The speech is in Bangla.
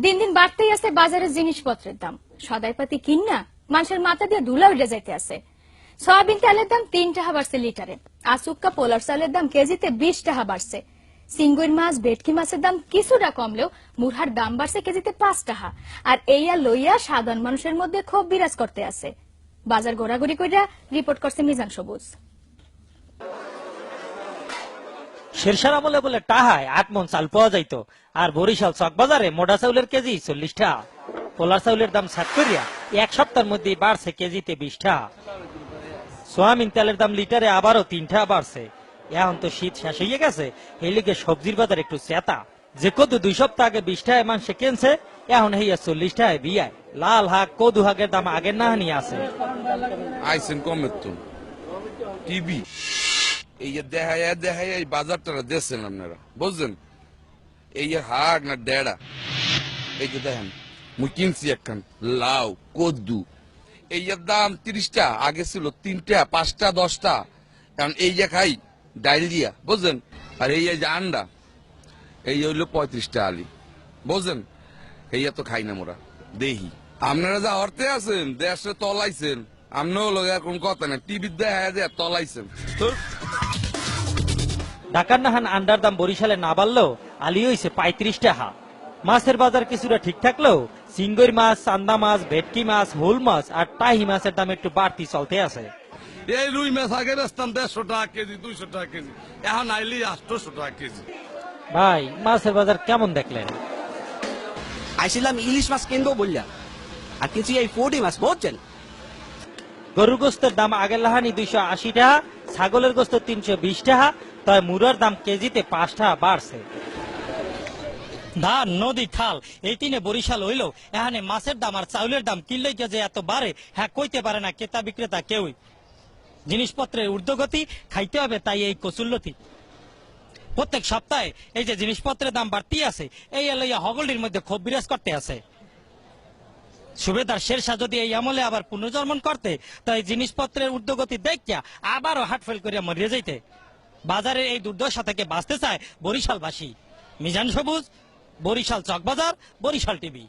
দিন দিন বাড়তেই আছে বাজারের জিনিসপত্রের দাম। সদাইপাতি কিনা মানুষের মাথা দিয়ে ধুলা উঠে যাইতে আছে। সয়াবিন তেলের দাম 3 টাকা বাড়ছে লিটারে। আসুক্কা পোলার চালের দাম কেজিতে 20 টাকা বাড়ছে। সিঙ্গুর মাছ ভেটকি মাছের দাম কিছুটা কমলেও মুরহার দাম বাড়ছে কেজিতে 5 টাকা। আর এইয়া লইয়া সাধারণ মানুষের মধ্যে ক্ষোভ বিরাজ করতে আছে। বাজার ঘোরাঘুরি কইরা রিপোর্ট করছে মিজান সবুজ। শেরশার আমলে বলে টাহায় 8 মণ চাল পাওয়া যাইত, আর বরিশাল চক বাজারে মোটা চাউলের কেজি 40 টাকা। পোলার চাউলের দাম 7 করিয়া এক সপ্তাহের মধ্যে বাড়ছে কেজিতে 20 টাকা। সোয়াবিন তেলের দাম লিটারে আবারও 3 টাকা বাড়ছে। এখন তো শীত শেষ হয়ে গেছে, এই লিগে সবজির বাজার একটু চেতা। যে কদু 2 সপ্তাহ আগে 20 টাকায় মানুষে কিনছে, এখন হইয়া 40 টাকায় বিয়ায়। লাল হাক কদু হাকের দাম আগের না হানি আছে। আইসেন কমের তো টিভি এই যে দেখায় এই বাজারটা দেখছেন আপনারা, বুঝছেন? এই যে হাক না ডেড়া, এই যে দেখেন মুই কিনছি একখান লাউ কদ্দু, এই যে দাম 30 টা, আগে ছিল 3 টা 5 টা 10 টা। কারণ এই যে খাই ডাইল দিয়া, বুঝছেন? আর এই যে আন্ডা এই হইলো 35 টা আলি, বুঝছেন? এই তো খাই না মোরা দেহি। আপনারা যা অর্থে আছেন দেশে তলাইছেন, আমরাও লোক এরকম কথা না, টিভি দেখা যায় তলাইছেন। ঢাকার নাহান আন্ডার দাম বরিশালে না বাড়লেও আলি হইছে 35 টাকা। মাছের বাজার কিছুটা ঠিক থাকলেও সিঙ্গুর মাছ, চান্দা মাছ, ভেটকি মাছ, হোল মাছ আর টাহি মাছের দাম একটু বাড়তি চলতে আছে। এই রুই মাছ আগে বেচতাম 150 টাকা কেজি 200 টাকা কেজি, এখন আইলি 800 টাকা কেজি। ভাই মাছের বাজার কেমন দেখলেন? আইছিলাম ইলিশ মাছ কিনবো বললা, আর কিছু এই 40 মাছ বুঝছেন। গরুর গোস্তের দাম আগের লাহানি 280 টাকা, ছাগলের গোস্ত 320 টাকা, তবে মুরার দাম কেজিতে 5 টাকা বাড়ছে। ধান নদী খাল এই তিনে বরিশাল হইলেও এখানে মাছের দাম আর চাউলের দাম কিনলেই যে এত বাড়ে হ্যাঁ কইতে পারে না ক্রেতা বিক্রেতা কেউই। জিনিসপত্রের ঊর্ধ্বগতি খাইতে হবে, তাই এই কচুল্লতি। প্রত্যেক সপ্তাহে এই যে জিনিসপত্রের দাম বাড়তি আছে, এই লইয়া হগলটির মধ্যে ক্ষোভ বিরাজ করতে আছে। সুবেদার শেরশাহ যদি এই আমলে আবার পুনর্জন্মন করতে, তাই জিনিসপত্রের ঊর্ধ্বগতি দেখিয়া আবারও হার্ট ফেল করিয়া মরিয়া যাইতে। বাজারের এই দুর্দশা থেকে বাঁচতে চায় বরিশালবাসী। মিজান সবুজ, বরিশাল চকবাজার, বরিশাল টিভি।